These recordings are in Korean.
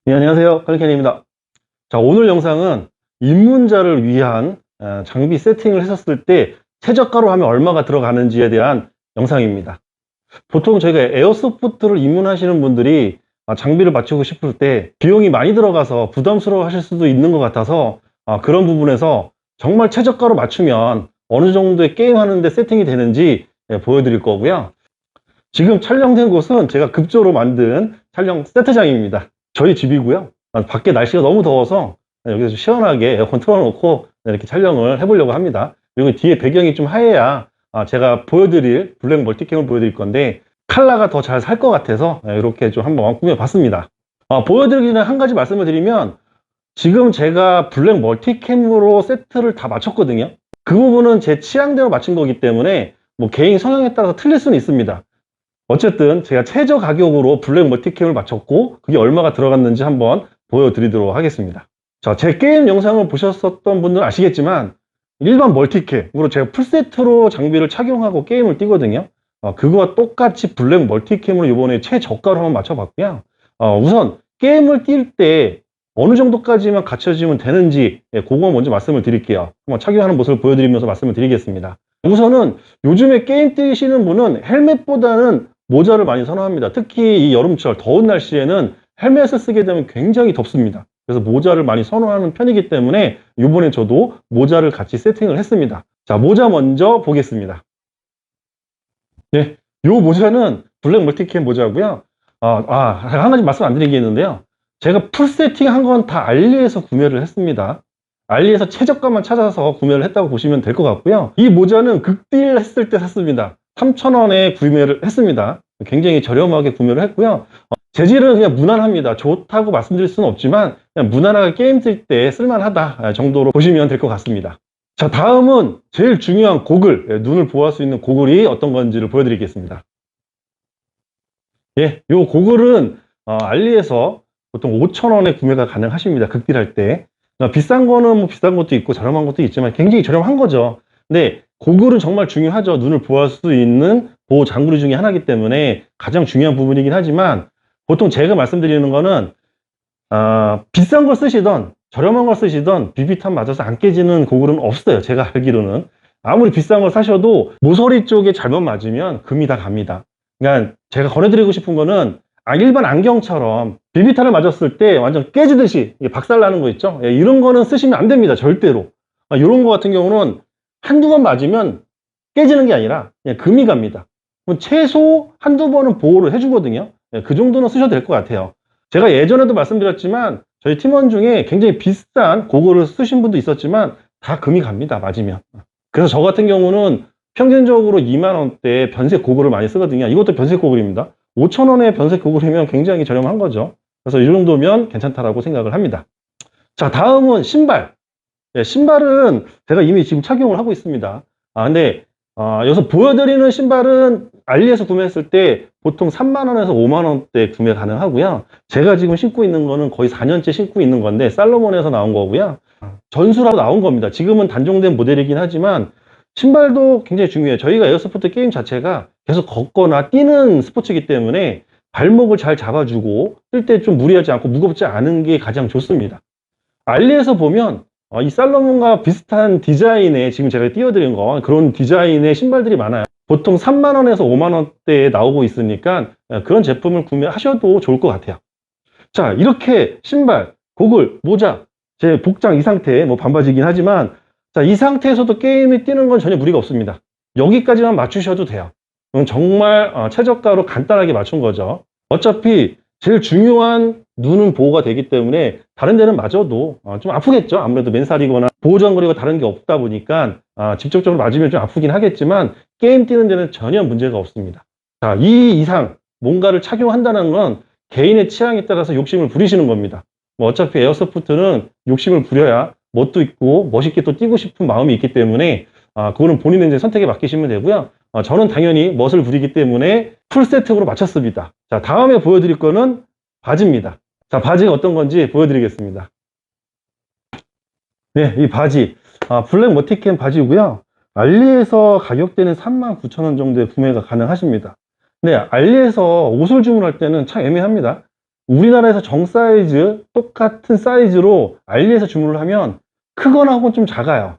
네, 안녕하세요. 칼리캔입니다. 자, 오늘 영상은 입문자를 위한 장비 세팅을 했었을 때 최저가로 하면 얼마가 들어가는지에 대한 영상입니다. 보통 저희가 에어소프트를 입문하시는 분들이 장비를 맞추고 싶을 때 비용이 많이 들어가서 부담스러워 하실 수도 있는 것 같아서 그런 부분에서 정말 최저가로 맞추면 어느 정도의 게임 하는데 세팅이 되는지 보여드릴 거고요. 지금 촬영된 곳은 제가 급조로 만든 촬영 세트장입니다. 저희 집이고요. 밖에 날씨가 너무 더워서 여기서 좀 시원하게 에어컨 틀어놓고 이렇게 촬영을 해보려고 합니다. 그리고 뒤에 배경이 좀 하얘야 제가 보여드릴 블랙 멀티캠을 보여드릴 건데 컬러가 더 잘 살 것 같아서 이렇게 좀 한번 꾸며봤습니다. 보여드리기 전에 한 가지 말씀을 드리면 지금 제가 블랙 멀티캠으로 세트를 다 맞췄거든요. 그 부분은 제 취향대로 맞춘 거기 때문에 뭐 개인 성향에 따라서 틀릴 수는 있습니다. 어쨌든 제가 최저 가격으로 블랙 멀티캠을 맞췄고 그게 얼마가 들어갔는지 한번 보여드리도록 하겠습니다. 자, 제 게임 영상을 보셨었던 분들은 아시겠지만 일반 멀티캠으로 제가 풀세트로 장비를 착용하고 게임을 뛰거든요. 그거와 똑같이 블랙 멀티캠으로 이번에 최저가로 한번 맞춰봤고요. 우선 게임을 뛸 때 어느 정도까지만 갖춰지면 되는지 그거 먼저 말씀을 드릴게요. 한번 착용하는 모습을 보여드리면서 말씀을 드리겠습니다. 우선은 요즘에 게임 뛰시는 분은 헬멧보다는 모자를 많이 선호합니다. 특히 이 여름철 더운 날씨에는 헬멧을 쓰게 되면 굉장히 덥습니다. 그래서 모자를 많이 선호하는 편이기 때문에 이번에 저도 모자를 같이 세팅을 했습니다. 자, 모자 먼저 보겠습니다. 네, 이 모자는 블랙 멀티캠 모자고요. 한 가지 말씀 안 드리겠는데요. 제가 풀 세팅 한 건 다 알리에서 구매를 했습니다. 알리에서 최저가만 찾아서 구매를 했다고 보시면 될 것 같고요. 이 모자는 극딜 했을 때 샀습니다. 3,000원에 구매를 했습니다. 굉장히 저렴하게 구매를 했고요. 재질은 그냥 무난합니다. 좋다고 말씀드릴 수는 없지만 그냥 무난하게 게임 뛸 때 쓸만하다 정도로 보시면 될 것 같습니다. 자, 다음은 제일 중요한 고글, 눈을 보호할 수 있는 고글이 어떤 건지를 보여드리겠습니다. 예, 요 고글은 알리에서 보통 5,000원에 구매가 가능하십니다. 극딜할 때. 비싼 거는 뭐 비싼 것도 있고 저렴한 것도 있지만 굉장히 저렴한 거죠. 근데 고글은 정말 중요하죠. 눈을 보호할 수 있는 보호 장구리 중에 하나이기 때문에 가장 중요한 부분이긴 하지만 보통 제가 말씀드리는 거는 비싼 걸 쓰시던 저렴한 걸 쓰시던 비비탄 맞아서 안 깨지는 고글은 없어요. 제가 알기로는. 아무리 비싼 걸 사셔도 모서리 쪽에 잘못 맞으면 금이 다 갑니다. 그러니까 제가 권해드리고 싶은 거는 일반 안경처럼 비비탄을 맞았을 때 완전 깨지듯이 박살나는 거 있죠. 이런 거는 쓰시면 안 됩니다. 절대로. 이런 거 같은 경우는 한두 번 맞으면 깨지는 게 아니라 그냥 금이 갑니다. 최소 한두 번은 보호를 해주거든요. 그 정도는 쓰셔도 될 것 같아요. 제가 예전에도 말씀드렸지만 저희 팀원 중에 굉장히 비싼 고글을 쓰신 분도 있었지만 다 금이 갑니다. 맞으면. 그래서 저 같은 경우는 평균적으로 2만원대 변색 고글을 많이 쓰거든요. 이것도 변색 고글입니다. 5,000원의 변색 고글이면 굉장히 저렴한 거죠. 그래서 이 정도면 괜찮다라고 생각을 합니다. 자, 다음은 신발. 신발은 제가 이미 지금 착용을 하고 있습니다. 근데 여기서 보여드리는 신발은 알리에서 구매했을 때 보통 3만원에서 5만원대 구매 가능하고요. 제가 지금 신고 있는 거는 거의 4년째 신고 있는 건데 살로몬에서 나온 거고요. 전수라고 나온 겁니다. 지금은 단종된 모델이긴 하지만 신발도 굉장히 중요해요. 저희가 에어소프트 게임 자체가 계속 걷거나 뛰는 스포츠이기 때문에 발목을 잘 잡아주고 뛸 때 좀 무리하지 않고 무겁지 않은 게 가장 좋습니다. 알리에서 보면 이 살로몬과 비슷한 디자인의 지금 제가 띄워드린 거 그런 디자인의 신발들이 많아요. 보통 3만원에서 5만원대에 나오고 있으니까 그런 제품을 구매하셔도 좋을 것 같아요. 자, 이렇게 신발, 고글, 모자, 제 복장 이 상태, 뭐 반바지긴 하지만 자, 이 상태에서도 게임이 뛰는 건 전혀 무리가 없습니다. 여기까지만 맞추셔도 돼요. 정말 최저가로 간단하게 맞춘 거죠. 어차피 제일 중요한 눈은 보호가 되기 때문에 다른 데는 맞아도 좀 아프겠죠. 아무래도 맨살이거나 보호장구리가 다른 게 없다 보니까 직접적으로 맞으면 좀 아프긴 하겠지만 게임 뛰는 데는 전혀 문제가 없습니다. 자, 이 이상 뭔가를 착용한다는 건 개인의 취향에 따라서 욕심을 부리시는 겁니다. 뭐 어차피 에어소프트는 욕심을 부려야 멋도 있고 멋있게 또 뛰고 싶은 마음이 있기 때문에 그거는 본인의 이제 선택에 맡기시면 되고요. 저는 당연히 멋을 부리기 때문에 풀 세팅으로 맞췄습니다. 자, 다음에 보여드릴 거는 바지입니다. 자, 바지가 어떤 건지 보여드리겠습니다. 네, 이 바지 블랙 멀티캠 바지고요. 알리에서 가격대는 39,000원 정도에 구매가 가능하십니다. 네, 알리에서 옷을 주문할 때는 참 애매합니다. 우리나라에서 정 사이즈, 똑같은 사이즈로 알리에서 주문을 하면 크거나 혹은 좀 작아요.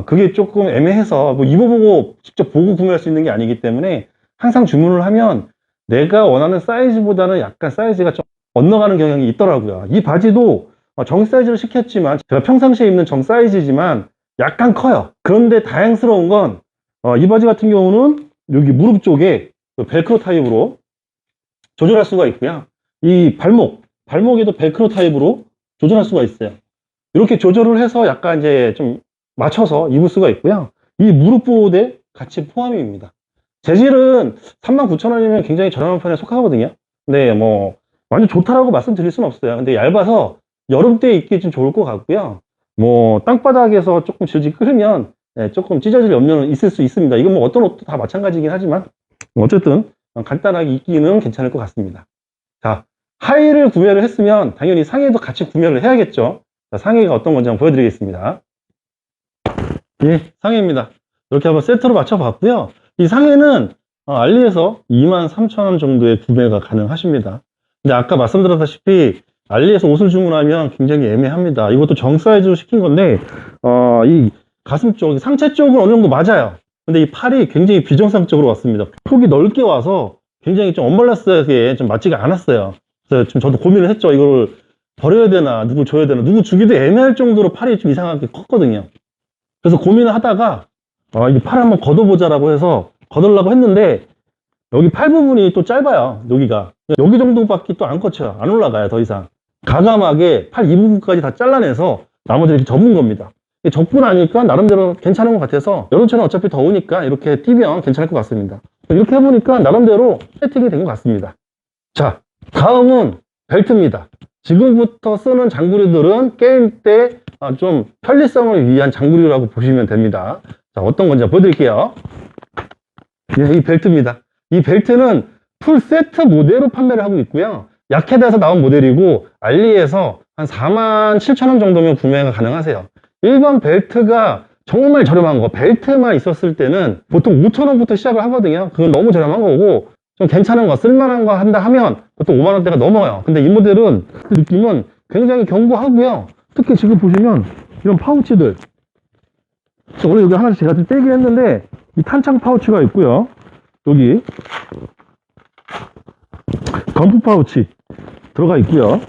그게 조금 애매해서 뭐 입어보고 직접 보고 구매할 수 있는 게 아니기 때문에 항상 주문을 하면 내가 원하는 사이즈보다는 약간 사이즈가 좀 엇나가는 경향이 있더라고요. 이 바지도 정 사이즈로 시켰지만 제가 평상시에 입는 정 사이즈지만 약간 커요. 그런데 다행스러운 건 이 바지 같은 경우는 여기 무릎 쪽에 벨크로 타입으로 조절할 수가 있고요. 이 발목에도 벨크로 타입으로 조절할 수가 있어요. 이렇게 조절을 해서 약간 이제 좀 맞춰서 입을 수가 있고요. 이 무릎 보호대 같이 포함입니다. 재질은 39,000원이면 굉장히 저렴한 편에 속하거든요. 근데 뭐 완전 좋다라고 말씀드릴 수는 없어요. 근데 얇아서 여름 때 입기 좀 좋을 것 같고요. 뭐 땅바닥에서 조금 질질 끌면 조금 찢어질 염려는 있을 수 있습니다. 이건 뭐 어떤 옷도 다 마찬가지긴 하지만 어쨌든 간단하게 입기는 괜찮을 것 같습니다. 자, 하의를 구매를 했으면 당연히 상의도 같이 구매를 해야겠죠. 자, 상의가 어떤 건지 한번 보여드리겠습니다. 예, 상의입니다. 이렇게 한번 세트로 맞춰봤고요. 이 상의는 알리에서 23,000원 정도의 구매가 가능하십니다. 근데 아까 말씀드렸다시피 알리에서 옷을 주문하면 굉장히 애매합니다. 이것도 정 사이즈로 시킨 건데 이 가슴 쪽, 상체 쪽은 어느 정도 맞아요. 근데 이 팔이 굉장히 비정상적으로 왔습니다. 폭이 넓게 와서 굉장히 좀 언밸런스하게 좀 맞지가 않았어요. 그래서 좀 저도 고민을 했죠. 이걸 버려야 되나, 누구 줘야 되나, 누구 주기도 애매할 정도로 팔이 좀 이상하게 컸거든요. 그래서 고민을 하다가 이 팔 한번 걷어보자라고 해서 걷으려고 했는데 여기 팔 부분이 또 짧아요. 여기가 여기 정도밖에 또 안 걷혀요. 안 올라가요. 더 이상 가감하게 팔 이 부분까지 다 잘라내서 나머지를 이렇게 접은 겁니다. 접고 나니까 나름대로 괜찮은 것 같아서 여름철은 어차피 더우니까 이렇게 뛰면 괜찮을 것 같습니다. 이렇게 해보니까 나름대로 세팅이 된 것 같습니다. 자, 다음은 벨트입니다. 지금부터 쓰는 장구리들은 게임 때 좀 편리성을 위한 장구리라고 보시면 됩니다. 자, 어떤 건지 보여드릴게요. 예, 이 벨트입니다. 이 벨트는 풀 세트 모델로 판매를 하고 있고요. 야케다에서 나온 모델이고 알리에서 한 47,000원 정도면 구매가 가능하세요. 일반 벨트가 정말 저렴한 거, 벨트만 있었을 때는 보통 5,000원부터 시작을 하거든요. 그건 너무 저렴한 거고 좀 괜찮은 거, 쓸만한 거 한다 하면 보통 5만원대가 넘어요. 근데 이 모델은 그 느낌은 굉장히 견고하고요. 특히 지금 보시면 이런 파우치들, 오늘 여기 하나씩 제가 좀 떼긴 했는데 이 탄창 파우치가 있고요. 여기 건프 파우치 들어가 있고요.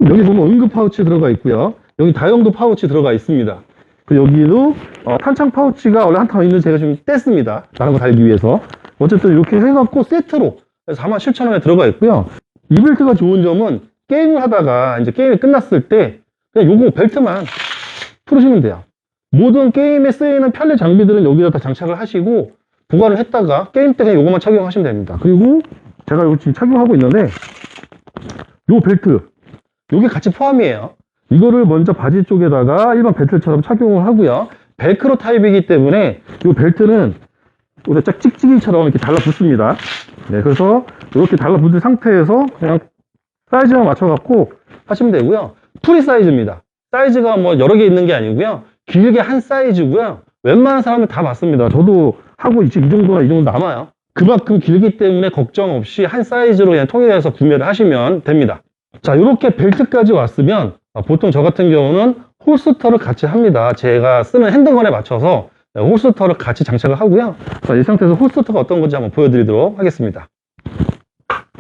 여기 보면 응급 파우치 들어가 있고요. 여기 다용도 파우치 들어가 있습니다. 그리고 여기도 탄창 파우치가 원래 한 탕 있는데 제가 좀 뗐습니다. 다른 거 달기 위해서. 어쨌든 이렇게 해갖고 세트로 47,000원에 들어가 있고요. 이 벨트가 좋은 점은 게임을 하다가 이제 게임이 끝났을 때 그냥 요거 벨트만 풀으시면 돼요. 모든 게임에 쓰이는 편리 장비들은 여기다 다 장착을 하시고 보관을 했다가 게임 때 그냥 요거만 착용하시면 됩니다. 그리고 제가 이거 지금 착용하고 있는데 요 벨트 요게 같이 포함이에요. 이거를 먼저 바지 쪽에다가 일반 벨트처럼 착용을 하고요. 벨크로 타입이기 때문에 이 벨트는 짝 찍찍이처럼 이렇게 달라붙습니다. 네, 그래서 이렇게 달라붙은 상태에서 그냥 사이즈만 맞춰갖고 하시면 되고요. 프리 사이즈입니다. 사이즈가 뭐 여러 개 있는 게 아니고요. 길게 한 사이즈고요. 웬만한 사람은 다 맞습니다. 저도 하고 이 정도나 이 정도 남아요. 그만큼 길기 때문에 걱정 없이 한 사이즈로 그냥 통일해서 구매를 하시면 됩니다. 자, 이렇게 벨트까지 왔으면 보통 저 같은 경우는 홀스터를 같이 합니다. 제가 쓰는 핸드건에 맞춰서 홀스터를 같이 장착을 하고요. 자, 이 상태에서 홀스터가 어떤 건지 한번 보여드리도록 하겠습니다.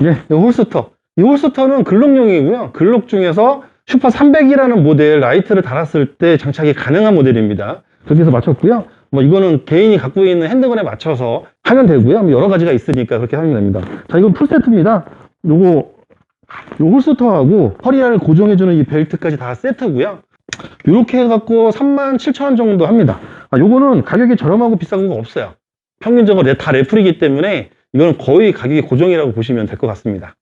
예, 이 홀스터. 이 홀스터는 글록용이고요. 글록 중에서 슈퍼 300이라는 모델 라이트를 달았을 때 장착이 가능한 모델입니다. 그렇게 해서 맞췄고요. 뭐 이거는 개인이 갖고 있는 핸드건에 맞춰서 하면 되고요. 뭐 여러 가지가 있으니까 그렇게 하면 됩니다. 자, 이건 풀세트입니다. 요 홀스터하고 허리알 고정해주는 이 벨트까지 다 세트고요. 이렇게 해갖고 37,000원 정도 합니다. 요거는 가격이 저렴하고 비싼 거 없어요. 평균적으로 다 레플이기 때문에 이거는 거의 가격이 고정이라고 보시면 될 것 같습니다.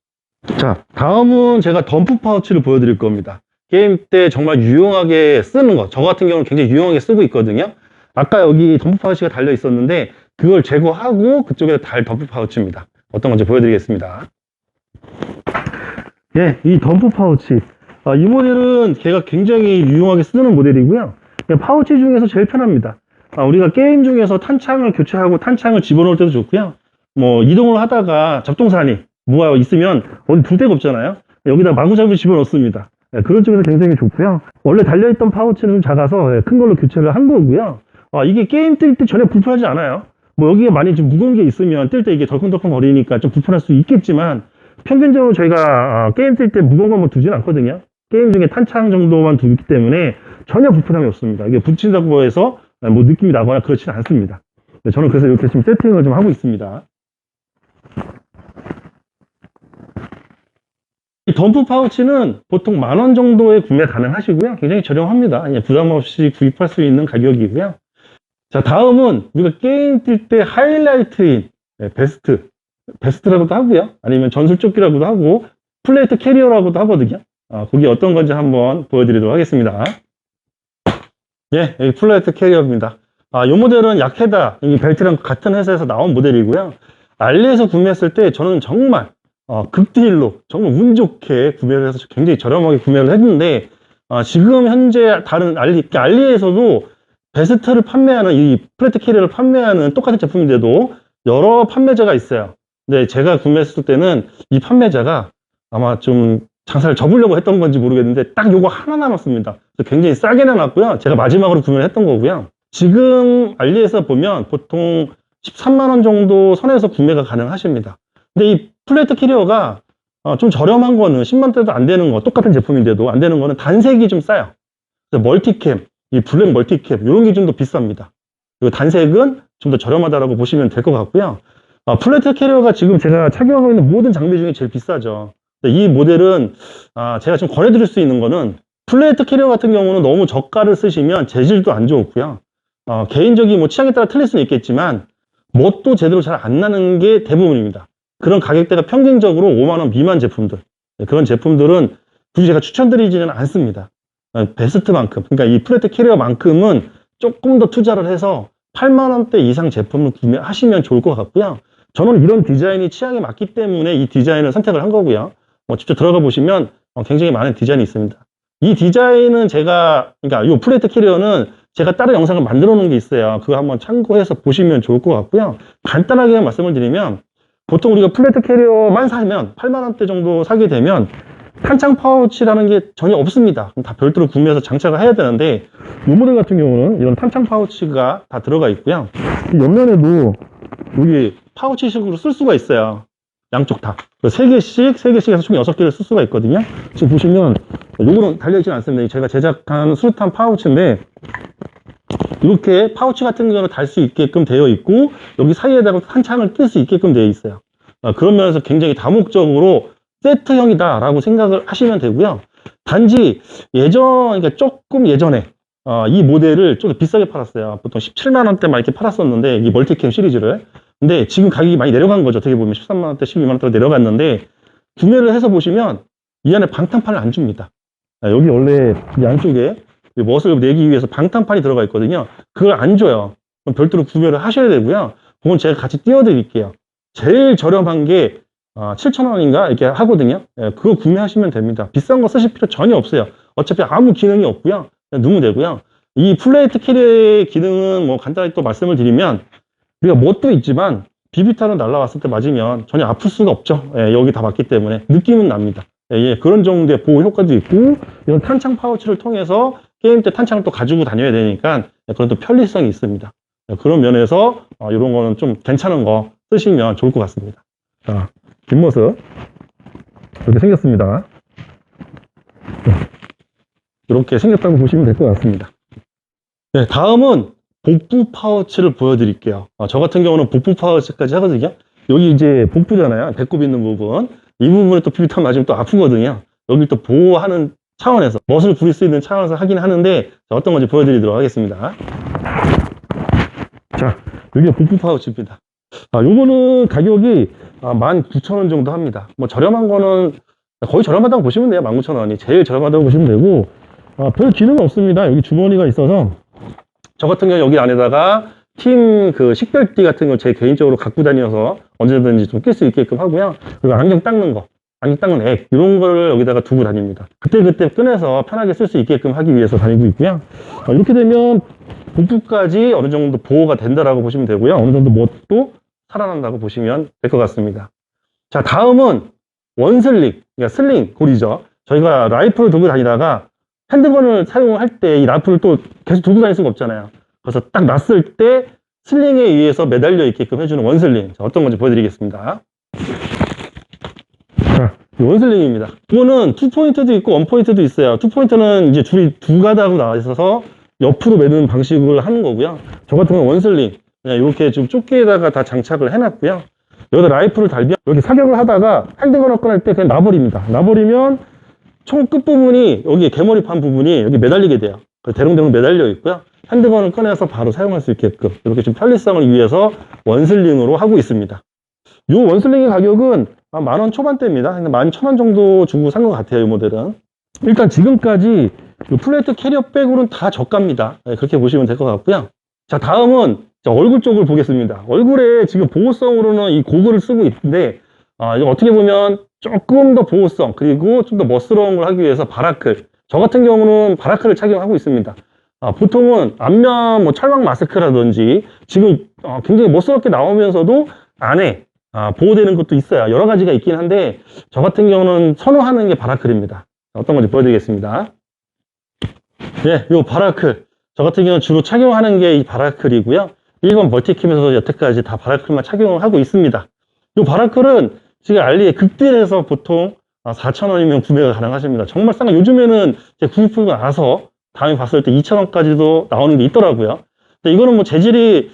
자, 다음은 제가 덤프 파우치를 보여드릴 겁니다. 게임 때 정말 유용하게 쓰는 거, 저 같은 경우는 굉장히 유용하게 쓰고 있거든요. 아까 여기 덤프 파우치가 달려 있었는데 그걸 제거하고 그쪽에 달 덤프 파우치입니다. 어떤 건지 보여드리겠습니다. 예, 이 덤프 파우치. 이 모델은 걔가 굉장히 유용하게 쓰는 모델이고요. 파우치 중에서 제일 편합니다. 우리가 게임 중에서 탄창을 교체하고 탄창을 집어넣을 때도 좋고요. 뭐 이동을 하다가 잡동사니 뭐가 있으면 어디 둘 데가 없잖아요. 여기다 마구잡이 집어넣습니다. 그런 쪽에서 굉장히 좋고요. 원래 달려있던 파우치는 좀 작아서 큰 걸로 교체를 한 거고요. 이게 게임 뛸 때 전혀 불편하지 않아요. 뭐 여기에 많이 좀 무거운 게 있으면 뛸 때 이게 덜컹덜컹 거리니까 좀 불편할 수 있겠지만 평균적으로 저희가 게임 뛸 때 무거운 거 뭐 두진 않거든요. 게임 중에 탄창 정도만 두기 때문에 전혀 불편함이 없습니다. 이게 붙인다고 해서 뭐 느낌이 나거나 그렇지는 않습니다. 저는 그래서 이렇게 지금 세팅을 좀 하고 있습니다. 이 덤프 파우치는 보통 10,000원 정도에 구매 가능하시고요. 굉장히 저렴합니다. 부담 없이 구입할 수 있는 가격이고요. 자, 다음은 우리가 게임 뛸 때 하이라이트인 베스트라고도 하고요. 아니면 전술조끼라고도 하고 플레이트 캐리어라고도 하거든요. 그게 어떤 건지 한번 보여드리도록 하겠습니다. 예, 여기 플레이트 캐리어입니다. 이 모델은 야케다 이 벨트랑 같은 회사에서 나온 모델이고요. 알리에서 구매했을 때 저는 정말 극딜로 정말 운 좋게 구매를 해서 굉장히 저렴하게 구매를 했는데 지금 현재 다른 알리에서도 베스트를 판매하는 이 플레이트 캐리어를 판매하는 똑같은 제품인데도 여러 판매자가 있어요. 근데 제가 구매했을 때는 이 판매자가 아마 좀 장사를 접으려고 했던 건지 모르겠는데 딱 요거 하나 남았습니다. 굉장히 싸게 내놨고요. 제가 마지막으로 구매를 했던 거고요. 지금 알리에서 보면 보통 13만 원 정도 선에서 구매가 가능하십니다. 근데 이 플레이트 캐리어가 좀 저렴한 거는 10만 대도 안 되는 거, 똑같은 제품인데도 안 되는 거는 단색이 좀 싸요. 멀티캠, 이 블랙 멀티캡 이런 게 좀 더 비쌉니다. 그리고 단색은 좀 더 저렴하다라고 보시면 될 것 같고요. 플레이트 캐리어가 지금 제가 착용하고 있는 모든 장비 중에 제일 비싸죠. 이 모델은 제가 좀 권해드릴 수 있는 거는 플레이트 캐리어 같은 경우는 너무 저가를 쓰시면 재질도 안 좋고요. 개인적인 뭐 취향에 따라 틀릴 수는 있겠지만 멋도 제대로 잘 안 나는 게 대부분입니다. 그런 가격대가 평균적으로 5만 원 미만 제품들, 그런 제품들은 굳이 제가 추천드리지는 않습니다. 베스트만큼, 그러니까 이 플레이트 캐리어만큼은 조금 더 투자를 해서 8만 원대 이상 제품을 구매하시면 좋을 것 같고요. 저는 이런 디자인이 취향에 맞기 때문에 이 디자인을 선택을 한 거고요. 직접 들어가 보시면 굉장히 많은 디자인이 있습니다. 이 디자인은 그러니까 이 플레이트 캐리어는 제가 따로 영상을 만들어 놓은 게 있어요. 그거 한번 참고해서 보시면 좋을 것 같고요. 간단하게 말씀을 드리면 보통 우리가 플레이트 캐리어만 사면 8만 원대 정도 사게 되면 탄창 파우치라는 게 전혀 없습니다. 그럼 다 별도로 구매해서 장착을 해야 되는데 이 모델 같은 경우는 이런 탄창 파우치가 다 들어가 있고요. 옆면에도 여기 파우치식으로 쓸 수가 있어요. 양쪽 다. 3개씩 해서 총 6개를 쓸 수가 있거든요. 지금 보시면 요거는 달려있진 않습니다. 제가 제작한 수류탄 파우치인데 이렇게 파우치 같은 거는 달 수 있게끔 되어 있고 여기 사이에다가 탄창을 낄 수 있게끔 되어 있어요. 그런 면에서 굉장히 다목적으로 세트형이다 라고 생각을 하시면 되고요. 단지 그러니까 조금 예전에 이 모델을 좀 더 비싸게 팔았어요. 보통 17만 원대 막 이렇게 팔았었는데 이 멀티캠 시리즈를. 근데 지금 가격이 많이 내려간 거죠. 어떻게 보면 13만 원대, 12만 원대로 내려갔는데 구매를 해서 보시면 이 안에 방탄판을 안 줍니다. 여기 원래 이 안쪽에 멋을 내기 위해서 방탄판이 들어가 있거든요. 그걸 안 줘요. 그럼 별도로 구매를 하셔야 되고요. 그건 제가 같이 띄워드릴게요. 제일 저렴한 게 7,000원인가 이렇게 하거든요. 그거 구매하시면 됩니다. 비싼 거 쓰실 필요 전혀 없어요. 어차피 아무 기능이 없고요. 그냥 넣으면 되고요. 이 플레이트 캐리어의 기능은 뭐 간단히 또 말씀을 드리면 우리가 뭣도 있지만 비비탄을 날라왔을 때 맞으면 전혀 아플 수가 없죠. 여기 다 맞기 때문에 느낌은 납니다. 그런 정도의 보호 효과도 있고 이런 탄창 파우치를 통해서 게임 때 탄창을 또 가지고 다녀야 되니까 그런 또 편리성이 있습니다. 그런 면에서 이런 거는 좀 괜찮은 거 쓰시면 좋을 것 같습니다. 자, 뒷모습 이렇게 생겼습니다. 이렇게 생겼다고 보시면 될 것 같습니다. 네, 다음은 복부 파우치를 보여드릴게요. 저 같은 경우는 복부 파우치까지 하거든요. 여기 이제 복부잖아요. 배꼽 있는 부분. 이 부분에 또 비비탄 맞으면 또 아프거든요. 여기 또 보호하는 차원에서 멋을 부릴 수 있는 차원에서 하긴 하는데 어떤 건지 보여드리도록 하겠습니다. 자, 여기가 복부 파우치입니다. 요거는 가격이 19,000원 정도 합니다. 뭐 저렴한 거는 거의 저렴하다고 보시면 돼요. 19,000원이 제일 저렴하다고 보시면 되고 별 기능은 없습니다. 여기 주머니가 있어서 저 같은 경우 여기 안에다가 팀 그 식별띠 같은 거 제 개인적으로 갖고 다녀서 언제든지 좀 낄 수 있게끔 하고요. 그리고 안경 닦는 거, 안경 닦는 액 이런 거를 여기다가 두고 다닙니다. 그때그때 꺼내서 편하게 쓸 수 있게끔 하기 위해서 다니고 있고요. 이렇게 되면 복부까지 어느 정도 보호가 된다라고 보시면 되고요. 어느 정도 멋도 살아난다고 보시면 될 것 같습니다. 자, 다음은 원슬릭. 그러니까 슬링 고리죠. 저희가 라이플을 들고 다니다가 핸드건을 사용할 때 이 라이플을 또 계속 들고 다닐 수가 없잖아요. 그래서 딱 놨을 때 슬링에 의해서 매달려 있게끔 해주는 원슬링. 자, 어떤 건지 보여드리겠습니다. 자, 원슬링입니다. 이거는 2포인트도 있고 1포인트도 있어요. 2포인트는 이제 줄이 두 가닥으로 나와 있어서 옆으로 매는 방식을 하는 거고요. 저 같은 건 원슬링. 그냥 이렇게 좀 조끼에다가 다 장착을 해놨고요. 여기다 라이플을 달면 여기 사격을 하다가 핸드건을 꺼낼 때 그냥 놔버립니다. 놔버리면 총 끝부분이 여기 개머리판 부분이 여기 매달리게 돼요. 대롱대롱 매달려 있고요. 핸드건을 꺼내서 바로 사용할 수 있게끔 이렇게 좀 편리성을 위해서 원슬링으로 하고 있습니다. 이 원슬링의 가격은 10,000원 초반대입니다. 11,000원 정도 주고 산 것 같아요. 이 모델은. 일단 지금까지 이 플레이트 캐리어 백으로는 다 저가입니다. 네, 그렇게 보시면 될 것 같고요. 자, 다음은 얼굴 쪽을 보겠습니다. 얼굴에 지금 보호성으로는 이 고글을 쓰고 있는데 이거 어떻게 보면 조금 더 보호성 그리고 좀 더 멋스러운 걸 하기 위해서 바라클, 저 같은 경우는 바라클을 착용하고 있습니다. 보통은 안면 뭐 철망 마스크라든지 지금 굉장히 멋스럽게 나오면서도 안에 보호되는 것도 있어요. 여러 가지가 있긴 한데 저 같은 경우는 선호하는 게 바라클입니다. 어떤 건지 보여드리겠습니다. 네, 요 바라클 저 같은 경우는 주로 착용하는 게 이 바라클이고요. 일본 멀티캠에서 여태까지 다 바라클만 착용을 하고 있습니다. 이 바라클은 지금 알리에 극딜에서 보통 4,000원이면 구매가 가능하십니다. 정말 싼 거. 요즘에는 제 구입하고 나서 다음에 봤을 때 2,000원까지도 나오는 게 있더라고요. 근데 이거는 뭐 재질이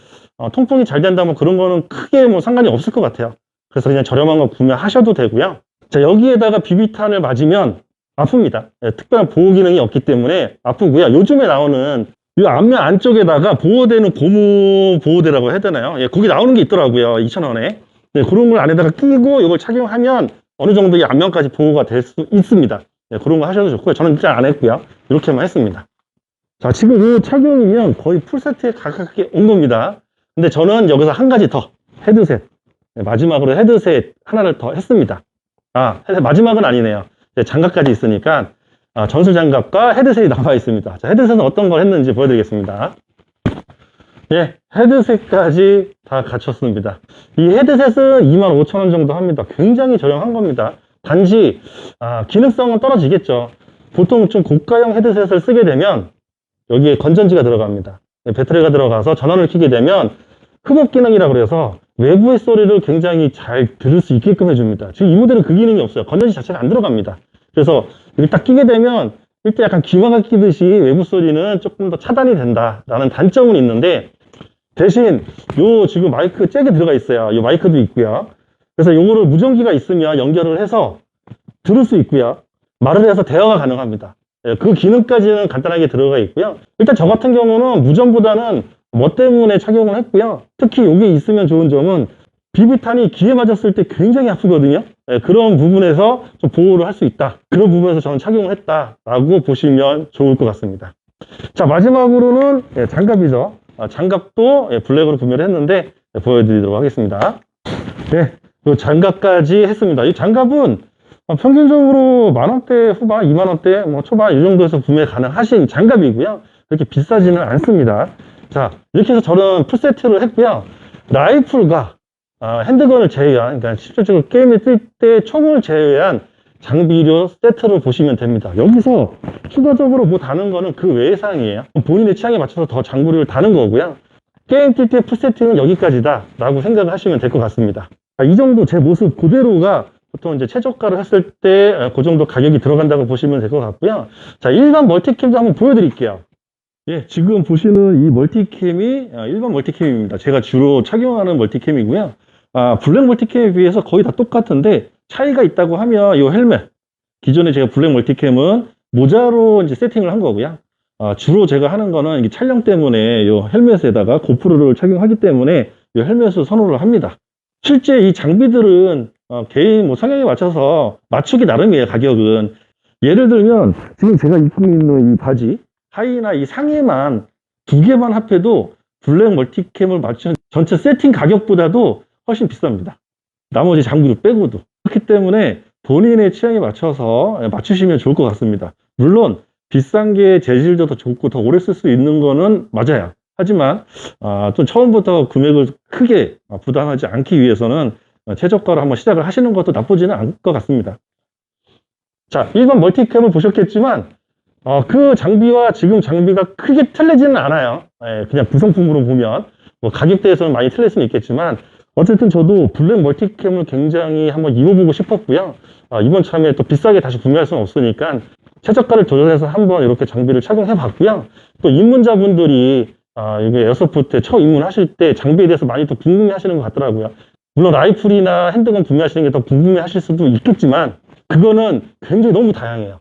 통풍이 잘 된다면 그런 거는 크게 뭐 상관이 없을 것 같아요. 그래서 그냥 저렴한 거 구매하셔도 되고요. 자, 여기에다가 비비탄을 맞으면 아픕니다. 특별한 보호 기능이 없기 때문에 아프고요. 요즘에 나오는 이 앞면 안쪽에다가 보호되는 고무 보호대라고 해야 되나요? 거기 나오는 게 있더라고요. 2,000원에. 네, 그런 걸 안에다가 끼고 이걸 착용하면 어느 정도 이 앞면까지 보호가 될 수 있습니다. 네, 그런 거 하셔도 좋고요. 저는 진짜 안 했고요. 이렇게만 했습니다. 자, 지금 이 착용이면 거의 풀세트에 가깝게 온 겁니다. 근데 저는 여기서 한 가지 더 헤드셋. 네, 마지막으로 헤드셋 하나를 더 했습니다. 마지막은 아니네요. 네, 장갑까지 있으니까 전술 장갑과 헤드셋이 나와 있습니다. 자, 헤드셋은 어떤 걸 했는지 보여드리겠습니다. 예, 헤드셋까지 다 갖췄습니다. 이 헤드셋은 25,000원 정도 합니다. 굉장히 저렴한 겁니다. 단지 기능성은 떨어지겠죠. 보통 좀 고가형 헤드셋을 쓰게 되면 여기에 건전지가 들어갑니다. 배터리가 들어가서 전원을 켜게 되면 흡업 기능이라고 그래서 외부의 소리를 굉장히 잘 들을 수 있게끔 해줍니다. 지금 이 모델은 그 기능이 없어요. 건전지 자체가 안 들어갑니다. 그래서 여기 딱 끼게 되면 일단 약간 귀마가 끼듯이 외부 소리는 조금 더 차단이 된다라는 단점은 있는데 대신 요 지금 마이크 잭이 들어가 있어요. 요 마이크도 있고요. 그래서 요거를 무전기가 있으면 연결을 해서 들을 수 있고요. 말을 해서 대화가 가능합니다. 그 기능까지는 간단하게 들어가 있고요. 일단 저 같은 경우는 무전보다는 뭐 때문에 착용을 했고요. 특히 여기 있으면 좋은 점은 비비탄이 귀에 맞았을 때 굉장히 아프거든요. 그런 부분에서 좀 보호를 할 수 있다. 그런 부분에서 저는 착용을 했다라고 보시면 좋을 것 같습니다. 자, 마지막으로는 장갑이죠. 장갑도 블랙으로 구매를 했는데 보여드리도록 하겠습니다. 네, 이 장갑까지 했습니다. 이 장갑은 평균적으로 10,000원대 후반, 20,000원대 뭐 초반 이 정도에서 구매 가능하신 장갑이고요. 그렇게 비싸지는 않습니다. 자, 이렇게 해서 저는 풀세트를 했고요. 라이플과 핸드건을 제외한, 그러니까 실질적으로 게임을 뛸 때 총을 제외한 장비료 세트를 보시면 됩니다. 여기서 추가적으로 뭐 다는 거는 그 외의 사항이에요. 본인의 취향에 맞춰서 더 장비료를 다는 거고요. 게임 뛸 때 풀세트는 여기까지다 라고 생각을 하시면 될 것 같습니다. 이 정도 제 모습 그대로가 보통 이제 최저가를 했을 때 그 정도 가격이 들어간다고 보시면 될 것 같고요. 자, 일반 멀티캠도 한번 보여드릴게요. 예, 지금 보시는 이 멀티캠이 일반 멀티캠입니다. 제가 주로 착용하는 멀티캠이고요. 블랙 멀티캠에 비해서 거의 다 똑같은데 차이가 있다고 하면 이 헬멧. 기존에 제가 블랙 멀티캠은 모자로 이제 세팅을 한 거고요. 주로 제가 하는 거는 이게 촬영 때문에 이 헬멧에다가 고프로를 착용하기 때문에 이 헬멧을 선호를 합니다. 실제 이 장비들은 개인 뭐 성향에 맞춰서 맞추기 나름이에요. 가격은. 예를 들면 지금 제가 입고 있는 이 바지 하의나 이 상의만 2개만 합해도 블랙 멀티캠을 맞춘 전체 세팅 가격보다도 훨씬 비쌉니다. 나머지 장비를 빼고도. 그렇기 때문에 본인의 취향에 맞춰서 맞추시면 좋을 것 같습니다. 물론 비싼 게 재질도 더 좋고 더 오래 쓸 수 있는 거는 맞아요. 하지만 좀 처음부터 금액을 크게 부담하지 않기 위해서는 최저가로 한번 시작을 하시는 것도 나쁘지는 않을 것 같습니다. 자, 일반 멀티캠을 보셨겠지만 그 장비와 지금 장비가 크게 틀리지는 않아요. 예, 그냥 구성품으로 보면 뭐 가격대에서는 많이 틀릴 수는 있겠지만 어쨌든 저도 블랙 멀티캠을 굉장히 한번 입어보고 싶었고요. 이번 참에 또 비싸게 다시 구매할 수는 없으니까 최저가를 조절해서 한번 이렇게 장비를 착용해 봤고요. 또 입문자분들이 이게 에어소프트에 처음 입문하실 때 장비에 대해서 많이 또 궁금해 하시는 것 같더라고요. 물론 라이플이나 핸드건 구매하시는 게 더 궁금해 하실 수도 있겠지만 그거는 굉장히 너무 다양해요.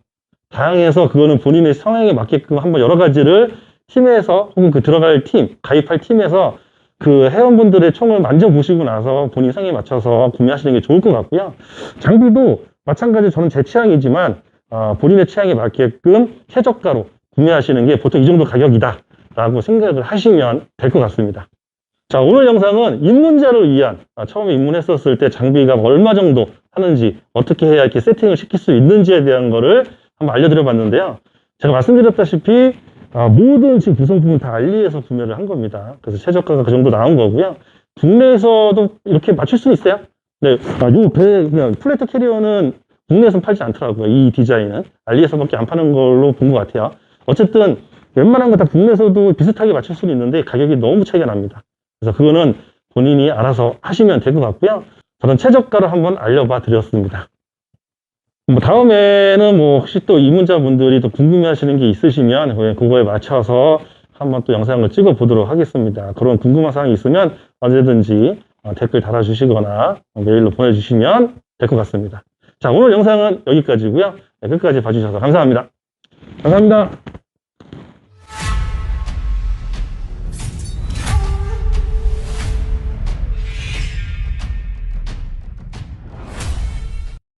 다양해서 그거는 본인의 성향에 맞게끔 한번 여러 가지를 팀에서 혹은 그 들어갈 팀, 가입할 팀에서 그 회원분들의 총을 만져보시고 나서 본인 성에 맞춰서 구매하시는 게 좋을 것 같고요. 장비도 마찬가지로 저는 제 취향이지만 본인의 취향에 맞게끔 최저가로 구매하시는 게 보통 이 정도 가격이다 라고 생각을 하시면 될 것 같습니다. 자, 오늘 영상은 입문자를 위한 처음에 입문했었을 때 장비가 얼마 정도 하는지 어떻게 해야 이렇게 세팅을 시킬 수 있는지에 대한 거를 한번 알려드려 봤는데요. 제가 말씀드렸다시피 모든 지금 구성품은 다 알리에서 구매를 한 겁니다. 그래서 최저가가 그 정도 나온 거고요. 국내에서도 이렇게 맞출 수 있어요. 네, 요 배 그냥 플래터 캐리어는 국내에서는 팔지 않더라고요. 이 디자인은 알리에서밖에 안 파는 걸로 본 것 같아요. 어쨌든 웬만한 거 다 국내에서도 비슷하게 맞출 수는 있는데 가격이 너무 차이가 납니다. 그래서 그거는 본인이 알아서 하시면 될 것 같고요. 저는 최저가를 한번 알려봐 드렸습니다. 뭐 다음에는 뭐 혹시 또 입문자분들이 또 궁금해 하시는 게 있으시면 그거에 맞춰서 한번 또 영상을 찍어 보도록 하겠습니다. 그런 궁금한 사항이 있으면 언제든지 댓글 달아주시거나 메일로 보내주시면 될 것 같습니다. 자, 오늘 영상은 여기까지고요. 네, 끝까지 봐주셔서 감사합니다. 감사합니다.